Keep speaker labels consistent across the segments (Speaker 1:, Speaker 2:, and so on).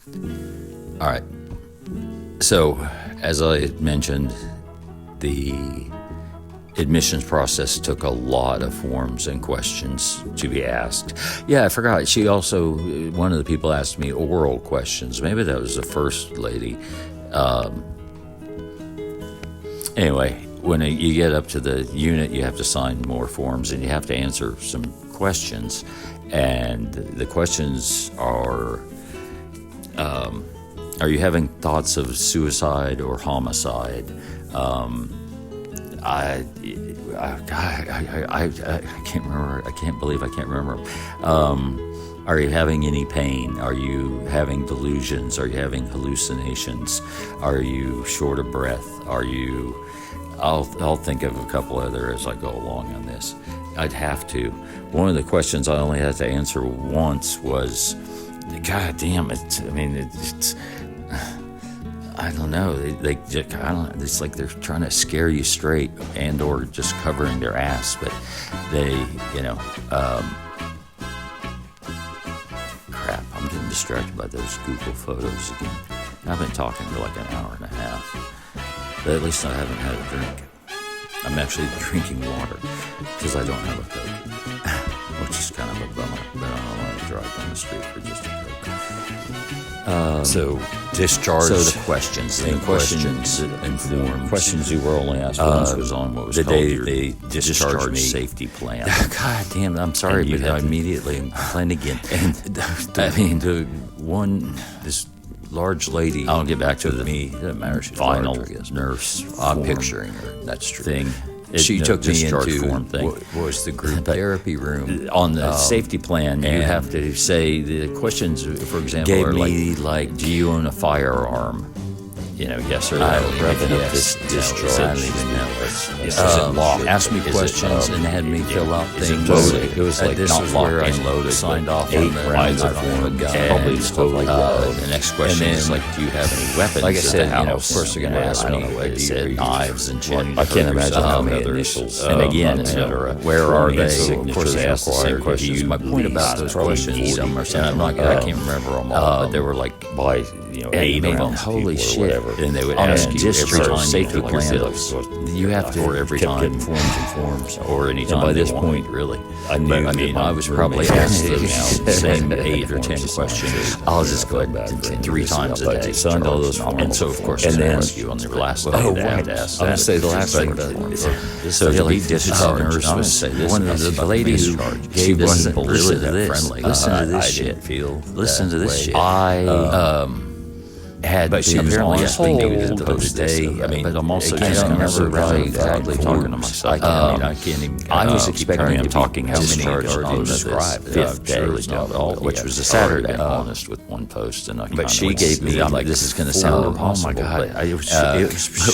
Speaker 1: All right. So, as I mentioned, the admissions process took a lot of forms and questions to be asked. Yeah, I forgot. She also, one of the people asked me oral questions. Maybe that was the first lady. Anyway, when you get up to the unit, you have to sign more forms and you have to answer some questions. And the questions are you having thoughts of suicide or homicide? I can't remember. I can't believe I can't remember. Are you having any pain? Are you having delusions? Are you having hallucinations? Are you short of breath? Are you... I'll think of a couple other as I go along on this. I'd have to. One of the questions I only had to answer once was, God damn it. I mean, it's I don't know. They just, I don't. It's like they're trying to scare you straight, and or just covering their ass. But they, crap. I'm getting distracted by those Google photos again. I've been talking for like an hour and a half. But at least I haven't had a drink. I'm actually drinking water because I don't have a Coke, which is kind of a bummer. But I don't want to drive down the street for just a Coke.
Speaker 2: So discharge.
Speaker 1: So the questions and forms.
Speaker 2: Questions you were only asked
Speaker 1: once was on what was
Speaker 2: the
Speaker 1: called
Speaker 2: day
Speaker 1: your
Speaker 2: they discharged me.
Speaker 1: Safety plan. God damn! I'm sorry,
Speaker 2: And you
Speaker 1: but
Speaker 2: had
Speaker 1: I
Speaker 2: to-
Speaker 1: immediately plan again. And I mean, this large lady. I'll get back to the
Speaker 2: Doesn't matter. She's
Speaker 1: final
Speaker 2: large, I guess.
Speaker 1: nurse.
Speaker 2: I'm
Speaker 1: form
Speaker 2: picturing her. That's true.
Speaker 1: thing.
Speaker 2: She
Speaker 1: No,
Speaker 2: took me
Speaker 1: discharge
Speaker 2: into
Speaker 1: form thing.
Speaker 2: what was the group
Speaker 1: But
Speaker 2: therapy room.
Speaker 1: on the safety plan, you
Speaker 2: and
Speaker 1: have to say the questions. For example,
Speaker 2: Gave
Speaker 1: are
Speaker 2: me,
Speaker 1: like, do you own a firearm? Yes or no.
Speaker 2: I don't
Speaker 1: Wrapping
Speaker 2: even
Speaker 1: up
Speaker 2: know.
Speaker 1: this
Speaker 2: No,
Speaker 1: discharge.
Speaker 2: I don't even know.
Speaker 1: Is
Speaker 2: it
Speaker 1: it
Speaker 2: locked?
Speaker 1: Asked me
Speaker 2: Is it,
Speaker 1: questions and had me fill out
Speaker 2: is it
Speaker 1: things.
Speaker 2: loaded? It was like
Speaker 1: this
Speaker 2: not
Speaker 1: was where
Speaker 2: locked
Speaker 1: I
Speaker 2: and loaded,
Speaker 1: signed
Speaker 2: but
Speaker 1: off
Speaker 2: 8
Speaker 1: on the
Speaker 2: rounds
Speaker 1: advisor
Speaker 2: of
Speaker 1: form.
Speaker 2: gun.
Speaker 1: And,
Speaker 2: Probably stuff like that.
Speaker 1: the next question
Speaker 2: And
Speaker 1: is
Speaker 2: then,
Speaker 1: like, do you have any weapons?
Speaker 2: like I
Speaker 1: at
Speaker 2: said,
Speaker 1: the house?
Speaker 2: of course they're going to ask
Speaker 1: I
Speaker 2: me,
Speaker 1: don't know,
Speaker 2: like,
Speaker 1: it
Speaker 2: do you
Speaker 1: said
Speaker 2: read
Speaker 1: knives and shit.
Speaker 2: I can't imagine how many
Speaker 1: others.
Speaker 2: initials.
Speaker 1: And again,
Speaker 2: etc.
Speaker 1: where are they?
Speaker 2: So of course they asked the same questions.
Speaker 1: My point about those questions, and I'm not, I can't remember them all, but they were like
Speaker 2: by 8 rounds.
Speaker 1: Holy
Speaker 2: people or
Speaker 1: shit!
Speaker 2: whatever.
Speaker 1: And they would
Speaker 2: On a
Speaker 1: ask you every
Speaker 2: discharge
Speaker 1: time
Speaker 2: safety
Speaker 1: you
Speaker 2: plan.
Speaker 1: You have to, or every
Speaker 2: kept
Speaker 1: time,
Speaker 2: getting forms and forms.
Speaker 1: or any time.
Speaker 2: And by
Speaker 1: they
Speaker 2: this
Speaker 1: want,
Speaker 2: point,
Speaker 1: really,
Speaker 2: I knew.
Speaker 1: But, I mean, I was probably
Speaker 2: roommate
Speaker 1: asked
Speaker 2: asked
Speaker 1: the
Speaker 2: those
Speaker 1: same
Speaker 2: now.
Speaker 1: 8 or 10 questions. I'll just go ahead and 3 times a
Speaker 2: But
Speaker 1: day.
Speaker 2: you signed all those forms.
Speaker 1: And so, of course,
Speaker 2: And
Speaker 1: they
Speaker 2: then-
Speaker 1: ask you on the last day.
Speaker 2: Oh,
Speaker 1: they have
Speaker 2: right.
Speaker 1: to ask
Speaker 2: I'm going
Speaker 1: that.
Speaker 2: to say the last
Speaker 1: But,
Speaker 2: thing.
Speaker 1: So to be discharged,
Speaker 2: nurse
Speaker 1: I'm
Speaker 2: was
Speaker 1: gonna say this,
Speaker 2: one of the
Speaker 1: lady who
Speaker 2: discharged.
Speaker 1: gave
Speaker 2: She
Speaker 1: this,
Speaker 2: wasn't really
Speaker 1: listen to
Speaker 2: that
Speaker 1: this,
Speaker 2: friendly.
Speaker 1: listen to this
Speaker 2: I
Speaker 1: shit.
Speaker 2: didn't feel
Speaker 1: Listen to
Speaker 2: that
Speaker 1: this
Speaker 2: way.
Speaker 1: shit. I had
Speaker 2: but she
Speaker 1: been
Speaker 2: was
Speaker 1: apparently
Speaker 2: on
Speaker 1: asking me
Speaker 2: hold
Speaker 1: the
Speaker 2: those
Speaker 1: day.
Speaker 2: days. I mean,
Speaker 1: but I'm also
Speaker 2: again,
Speaker 1: just
Speaker 2: I don't remember
Speaker 1: really
Speaker 2: exactly
Speaker 1: talking to
Speaker 2: forms.
Speaker 1: myself.
Speaker 2: I can't even.
Speaker 1: I was
Speaker 2: keep
Speaker 1: expecting
Speaker 2: trying
Speaker 1: I'm
Speaker 2: to
Speaker 1: talking how many
Speaker 2: discharged
Speaker 1: are
Speaker 2: on
Speaker 1: this
Speaker 2: described.
Speaker 1: fifth day,
Speaker 2: Surely not all,
Speaker 1: which was a
Speaker 2: yeah.
Speaker 1: Saturday.
Speaker 2: Already,
Speaker 1: Honest with one post, and I
Speaker 2: but she
Speaker 1: kinda
Speaker 2: gave me
Speaker 1: I'm
Speaker 2: like
Speaker 1: this is going to sound
Speaker 2: 4,
Speaker 1: impossible.
Speaker 2: oh my God,
Speaker 1: but
Speaker 2: it was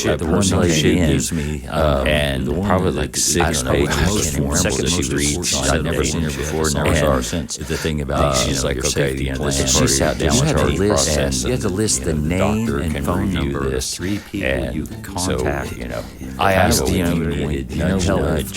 Speaker 2: shit.
Speaker 1: the one
Speaker 2: Person
Speaker 1: lady
Speaker 2: she
Speaker 1: in,
Speaker 2: gives me,
Speaker 1: and
Speaker 2: the one
Speaker 1: probably
Speaker 2: with,
Speaker 1: like
Speaker 2: like,
Speaker 1: 6
Speaker 2: I don't know,
Speaker 1: pages.
Speaker 2: I can't remember
Speaker 1: Second
Speaker 2: what she
Speaker 1: most
Speaker 2: reads.
Speaker 1: I'd never seen her before, never saw her since.
Speaker 2: The thing
Speaker 1: about
Speaker 2: she's like, okay,
Speaker 1: the
Speaker 2: and this is
Speaker 1: she
Speaker 2: part of
Speaker 1: sat
Speaker 2: your
Speaker 1: down with her
Speaker 2: discharge
Speaker 1: list,
Speaker 2: process,
Speaker 1: and you had to list the name
Speaker 2: doctor
Speaker 1: and
Speaker 2: can
Speaker 1: phone
Speaker 2: review
Speaker 1: number of
Speaker 2: this,
Speaker 1: 3 people
Speaker 2: and
Speaker 1: you could
Speaker 2: so,
Speaker 1: contact.
Speaker 2: I asked
Speaker 1: you know,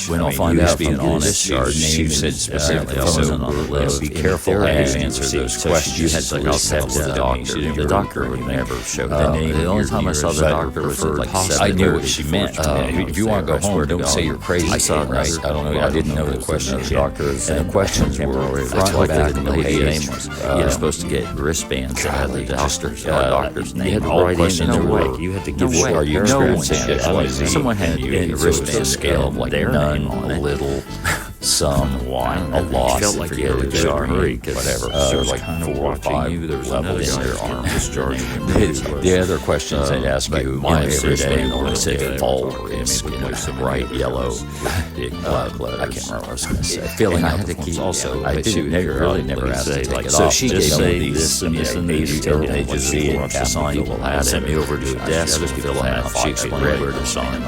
Speaker 1: when I'll find out
Speaker 2: being
Speaker 1: from the
Speaker 2: honest,
Speaker 1: discharge,
Speaker 2: she
Speaker 1: name
Speaker 2: said
Speaker 1: and
Speaker 2: specifically,
Speaker 1: phone
Speaker 2: so
Speaker 1: on the list.
Speaker 2: be careful how you answer those questions.
Speaker 1: You had to list that to the doctor. The doctor would never show the name. The only time I saw the doctor was at like
Speaker 2: I knew what she meant.
Speaker 1: If
Speaker 2: If you want to go home, don't say you're crazy.
Speaker 1: I saw
Speaker 2: right?
Speaker 1: another-
Speaker 2: I don't know. I didn't know the questions.
Speaker 1: Doctors
Speaker 2: And the questions were
Speaker 1: That's why I
Speaker 2: back
Speaker 1: didn't know what
Speaker 2: the
Speaker 1: his
Speaker 2: lady
Speaker 1: name was. You're supposed to get wristbands that had the doctor's name.
Speaker 2: You had to write in
Speaker 1: No way.
Speaker 2: like you had to give
Speaker 1: No way.
Speaker 2: are you
Speaker 1: No one
Speaker 2: experiencing
Speaker 1: did.
Speaker 2: it? What is it?
Speaker 1: Someone had
Speaker 2: you
Speaker 1: a wristband
Speaker 2: scale of like
Speaker 1: their
Speaker 2: none,
Speaker 1: name on
Speaker 2: a
Speaker 1: it.
Speaker 2: little, some, one, a lot.
Speaker 1: Felt like you had to
Speaker 2: forget
Speaker 1: go
Speaker 2: it,
Speaker 1: in a hurry,
Speaker 2: whatever.
Speaker 1: I
Speaker 2: So
Speaker 1: was
Speaker 2: like
Speaker 1: kind of
Speaker 2: 4 or
Speaker 1: watching
Speaker 2: 5
Speaker 1: you. There was another
Speaker 2: levels
Speaker 1: guy
Speaker 2: in your arm discharged.
Speaker 1: The other questions they'd ask you
Speaker 2: my
Speaker 1: every day,
Speaker 2: wristband
Speaker 1: or
Speaker 2: was
Speaker 1: say
Speaker 2: fall,
Speaker 1: fall,
Speaker 2: it's
Speaker 1: bright
Speaker 2: bright
Speaker 1: yellow,
Speaker 2: big
Speaker 1: black letters.
Speaker 2: I can't remember what I was going to say.
Speaker 1: Filling
Speaker 2: And
Speaker 1: out
Speaker 2: I had
Speaker 1: the
Speaker 2: to keep
Speaker 1: forms.
Speaker 2: also.
Speaker 1: I
Speaker 2: but she
Speaker 1: didn't
Speaker 2: would
Speaker 1: really never asked to
Speaker 2: say
Speaker 1: take
Speaker 2: like
Speaker 1: it
Speaker 2: so
Speaker 1: off.
Speaker 2: she
Speaker 1: Just
Speaker 2: gave
Speaker 1: say
Speaker 2: me
Speaker 1: this and this and
Speaker 2: these
Speaker 1: these
Speaker 2: and
Speaker 1: pages
Speaker 2: pages
Speaker 1: you
Speaker 2: have
Speaker 1: have to sign. You will have sent me over to a desk, fill them out. She explained where to sign.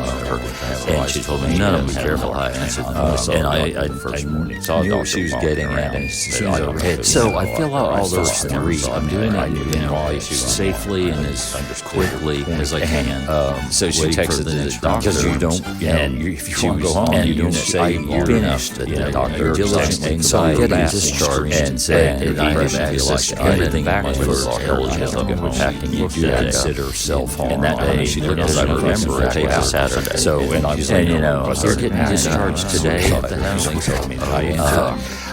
Speaker 1: And she told me none of them be careful how I answered them. And I knew what she was getting at, and as soon as I read, so I fill out all those three. I'm doing it safely and as quickly as I can. So she texted the doctor
Speaker 2: because you don't, if you want to go home, you don't say you're finished. The doctor diligently getting discharged and said, and I have access to everything back for eligible packing. You do consider self-harm. And that day, she looked at I remember it was Saturday. So, and you're getting discharged today.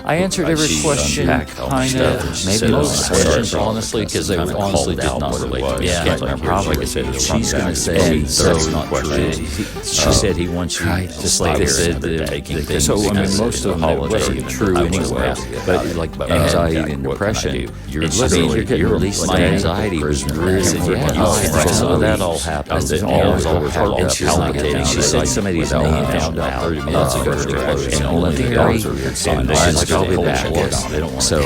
Speaker 2: I answered every question, kind of, maybe most questions, honestly, because they were honestly did not relate to me. Can't remember. Probably she's going to say, so not true. She said he wants you, just like they said, taking things. So, I mean, most of them wasn't true anyway. But like anxiety and depression, you're literally, my anxiety was really high. So that all happened. It all palpitating. She said somebody's name found out 30 minutes ago, and only the doctors are I'll be back. So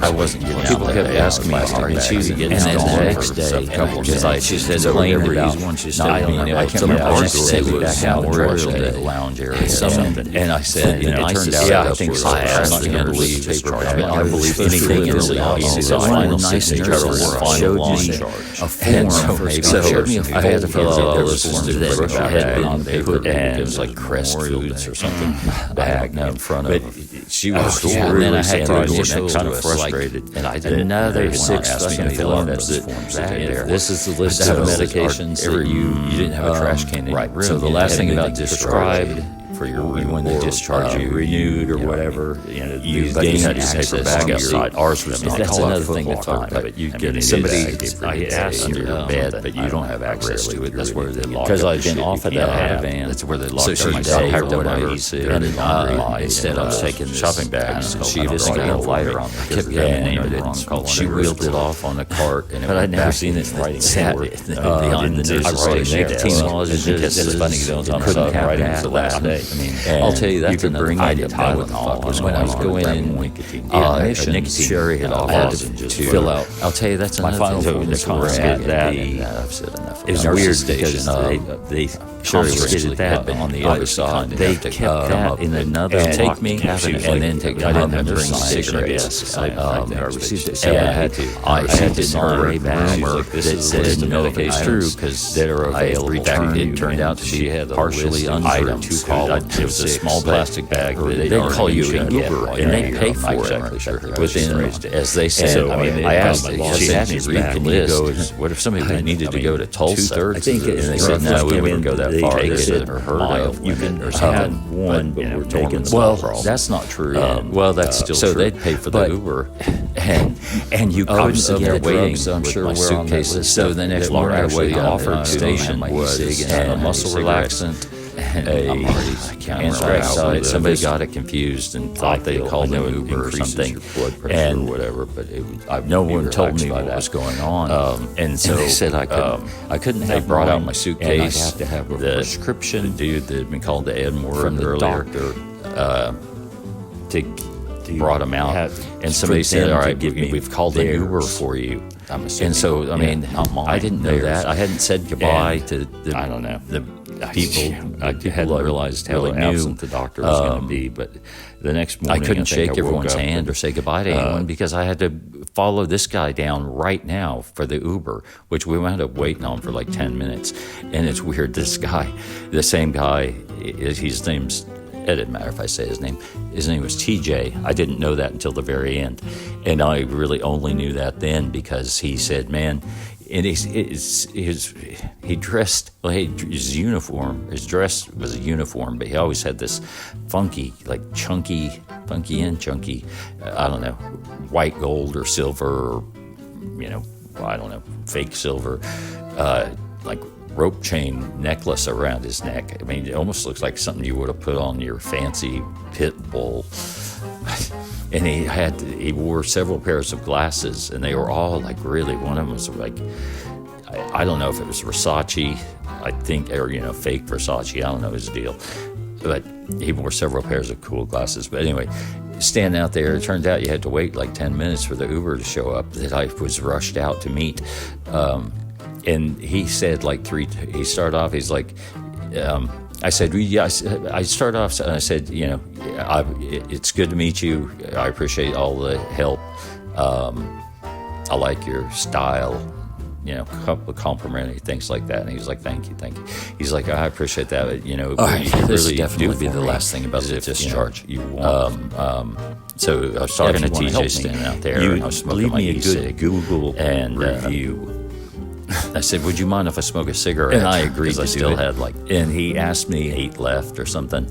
Speaker 2: I wasn't getting out. People kept asking me, and she was getting out the next day. Because she said, claim about, I can't remember, I said we back out the lounge area. And I said, it turned out, I think so. I'm not going to believe I believe anything in the audience. So final signature showed me a form. So I had to fill out all those forms that had been put in. It was like Crest Foods or something bag in front of. She was really, and then I had to kind of frustrated. And I did another 6 fucking forms that this is the list of medications that you didn't have a trash can in your room. So the last thing about prescribed for your when they discharge you renewed or whatever, you gain access to paper bag outside. Ours was not. That's another thing to talk about. But you get somebody. I asked under your bed, but you don't have access to it. That's where they lock. Because I've been off of that van. That's where they lock. So my day or whatever. Instead of taking shopping bags, she just got a lighter on. Kept getting it. She wheeled it off on a cart, but I'd never seen it writing behind the news station. It's funny because I couldn't have writing the last day. I mean, I'll tell you that's another thing. I didn't know what the fuck was when I was going in. Nicotine Sherry had offered to fill out. I'll tell you that's another thing. The confiscated that. I've said enough. It was weird because they confiscated that on the other side. They kept that in another take me and then take. I didn't have to bring cigarettes. I had to. I had to sign a bag that said no, if it's true because that are available. It turned out she had partially untrue. It was a small plastic bag that they call you an Uber, and they pay for it within, as they said. So, I asked, she asked me, can you go, what if somebody needed to go to Tulsa? And they said, no, we wouldn't go that far. They said, you can have one, but we're taking the well, that's not true. Well, that's still true. So they'd pay for the Uber, and you couldn't sit there waiting, I'm sure, with my suitcases. So the next morning I waited offered station was a muscle relaxant, and somebody got it confused and thought they called an Uber or something, and whatever. But no one told me what was going on, and so they said I couldn't. They brought out my suitcase. I have to have a prescription. The dude that had been called to Edmore from the doctor brought him out, and somebody said, "All right, we've called an Uber for you." And so, I mean, I didn't know that. I hadn't said goodbye to the, I don't know, the people. I hadn't realized how absent the doctor was going to be. But the next morning, I couldn't shake everyone's hand or say goodbye to anyone because I had to follow this guy down right now for the Uber, which we wound up waiting on for like 10 minutes. And it's weird. This guy, the same guy, his name's, it doesn't matter if I say his name was TJ. I didn't know that until the very end. And I really only knew that then because he said, man, and he dressed, well, his uniform, his dress was a uniform, but he always had this funky, like funky and chunky, I don't know, white gold or silver or, I don't know, fake silver, like rope chain necklace around his neck. I mean, it almost looks like something you would have put on your fancy pit bull. And he wore several pairs of glasses, and they were all like really. One of them was like, I don't know if it was Versace, I think, or fake Versace. I don't know his deal, but he wore several pairs of cool glasses. But anyway, standing out there, it turned out you had to wait like 10 minutes for the Uber to show up that I was rushed out to meet. And he said he started off, he's like,
Speaker 1: I said, I started off, and I said, it's good to meet you. I appreciate all the help. I like your style, complimentary things like that. And he was like, thank you. He's like, I appreciate that. But,
Speaker 2: this
Speaker 1: really
Speaker 2: definitely
Speaker 1: do
Speaker 2: be
Speaker 1: for
Speaker 2: the
Speaker 1: me
Speaker 2: last thing about
Speaker 1: is
Speaker 2: the
Speaker 1: if,
Speaker 2: discharge.
Speaker 1: you want. So I was talking to TJ standing out there, and I was smoking
Speaker 2: leave
Speaker 1: my
Speaker 2: me a
Speaker 1: e-cig.
Speaker 2: good Google
Speaker 1: and
Speaker 2: review.
Speaker 1: I said, would you mind if I smoke a cigarette?
Speaker 2: And I agreed to
Speaker 1: I still
Speaker 2: do it.
Speaker 1: had and he asked me 8 left or something.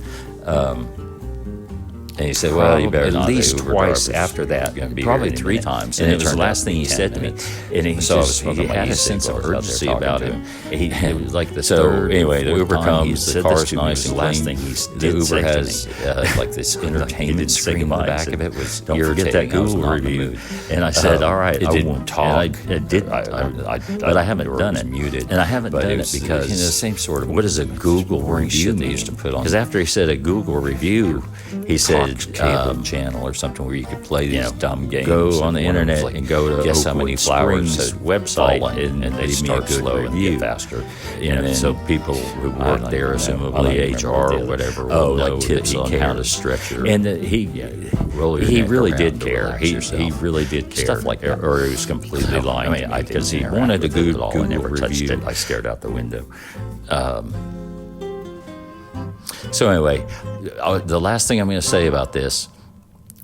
Speaker 1: And he said, well, you better
Speaker 2: At
Speaker 1: not.
Speaker 2: least
Speaker 1: The Uber
Speaker 2: twice
Speaker 1: driver's
Speaker 2: after that,
Speaker 1: gonna be
Speaker 2: probably
Speaker 1: here any
Speaker 2: 3
Speaker 1: minute.
Speaker 2: times.
Speaker 1: And it was the
Speaker 2: turned
Speaker 1: last
Speaker 2: out
Speaker 1: thing he
Speaker 2: to be
Speaker 1: said
Speaker 2: 10
Speaker 1: to me.
Speaker 2: minutes.
Speaker 1: And he
Speaker 2: So I was
Speaker 1: just,
Speaker 2: smoking
Speaker 1: he
Speaker 2: my
Speaker 1: had a
Speaker 2: e-cig
Speaker 1: sense of
Speaker 2: while I was out there
Speaker 1: urgency
Speaker 2: talking
Speaker 1: about
Speaker 2: to
Speaker 1: him.
Speaker 2: him.
Speaker 1: It was like the
Speaker 2: So,
Speaker 1: third,
Speaker 2: anyway, the
Speaker 1: fourth
Speaker 2: Uber
Speaker 1: time he
Speaker 2: comes,
Speaker 1: said
Speaker 2: the
Speaker 1: this
Speaker 2: car's
Speaker 1: to me.
Speaker 2: nice
Speaker 1: The
Speaker 2: and
Speaker 1: last
Speaker 2: clean.
Speaker 1: thing
Speaker 2: The
Speaker 1: he
Speaker 2: Uber
Speaker 1: said
Speaker 2: has,
Speaker 1: to me, like this entertainment screen in the back of it was
Speaker 2: Don't forget that
Speaker 1: irritating. I was
Speaker 2: Google
Speaker 1: not in the
Speaker 2: review.
Speaker 1: mood. And I said, all right,
Speaker 2: It
Speaker 1: I
Speaker 2: didn't
Speaker 1: won't
Speaker 2: talk.
Speaker 1: And it did, but I haven't done it.
Speaker 2: Muted.
Speaker 1: And I haven't
Speaker 2: But
Speaker 1: done
Speaker 2: it
Speaker 1: it
Speaker 2: was,
Speaker 1: because
Speaker 2: the same sort of
Speaker 1: what is a Google review
Speaker 2: they
Speaker 1: mean?
Speaker 2: used to put on.
Speaker 1: Because after he said a Google review, he said
Speaker 2: cable channel or something where you could play these dumb games.
Speaker 1: go on the
Speaker 2: and one of them was
Speaker 1: internet
Speaker 2: like,
Speaker 1: and go to
Speaker 2: guess how many
Speaker 1: Oakwood
Speaker 2: flowers
Speaker 1: Springs
Speaker 2: had
Speaker 1: website
Speaker 2: fallen,
Speaker 1: and
Speaker 2: they
Speaker 1: leave me a
Speaker 2: start
Speaker 1: good
Speaker 2: slow and
Speaker 1: review.
Speaker 2: get faster.
Speaker 1: And then
Speaker 2: so
Speaker 1: people who
Speaker 2: I
Speaker 1: work
Speaker 2: don't
Speaker 1: there,
Speaker 2: remember. I
Speaker 1: assumably
Speaker 2: don't
Speaker 1: HR
Speaker 2: remember
Speaker 1: or whatever,
Speaker 2: Oh,
Speaker 1: will
Speaker 2: like
Speaker 1: know
Speaker 2: tips
Speaker 1: that he
Speaker 2: on
Speaker 1: cares.
Speaker 2: how to stretch your
Speaker 1: And
Speaker 2: roll your
Speaker 1: he
Speaker 2: neck
Speaker 1: really
Speaker 2: around
Speaker 1: did
Speaker 2: to
Speaker 1: care.
Speaker 2: relax
Speaker 1: He
Speaker 2: yourself.
Speaker 1: really did care.
Speaker 2: Stuff like that.
Speaker 1: Or he was completely lying.
Speaker 2: I mean,
Speaker 1: because he
Speaker 2: didn't interact
Speaker 1: wanted a
Speaker 2: with it
Speaker 1: good
Speaker 2: at all. I
Speaker 1: Google
Speaker 2: never touched
Speaker 1: review.
Speaker 2: it.
Speaker 1: I stared out the window. So anyway, the last thing I'm going to say about this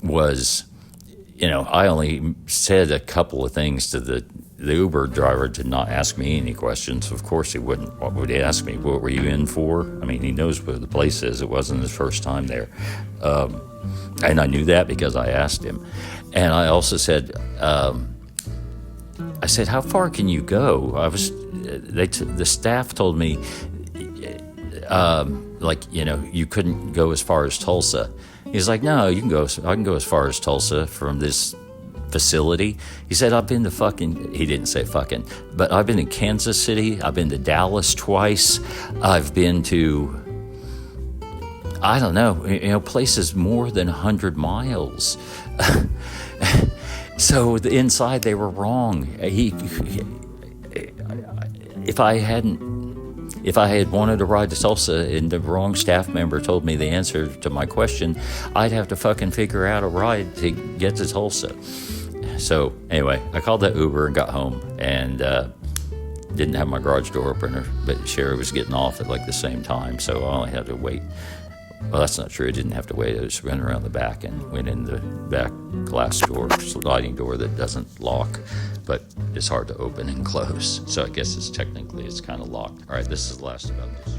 Speaker 1: was, I only said a couple of things to the Uber driver to not ask me any questions. Of course he wouldn't. What would he ask me? What were you in for? I mean, he knows where the place is. It wasn't his first time there. And I knew that because I asked him. And I also said, how far can you go? The staff told me, you couldn't go as far as Tulsa. He's like, no, you can go. I can go as far as Tulsa from this facility. He said, I've been to he didn't say fucking, but I've been to Kansas City. I've been to Dallas twice. I've been to, I don't know, places more than 100 miles. So inside they were wrong. If I had wanted to ride to Tulsa and the wrong staff member told me the answer to my question, I'd have to fucking figure out a ride to get to Tulsa. So anyway, I called that Uber and got home and didn't have my garage door opener, but Sherry was getting off at like the same time, so I only had to wait. Well, that's not true. I didn't have to wait. I just went around the back and went in the back glass door, sliding door that doesn't lock, but it's hard to open and close. So I guess it's kind of locked. All right, this is the last about this.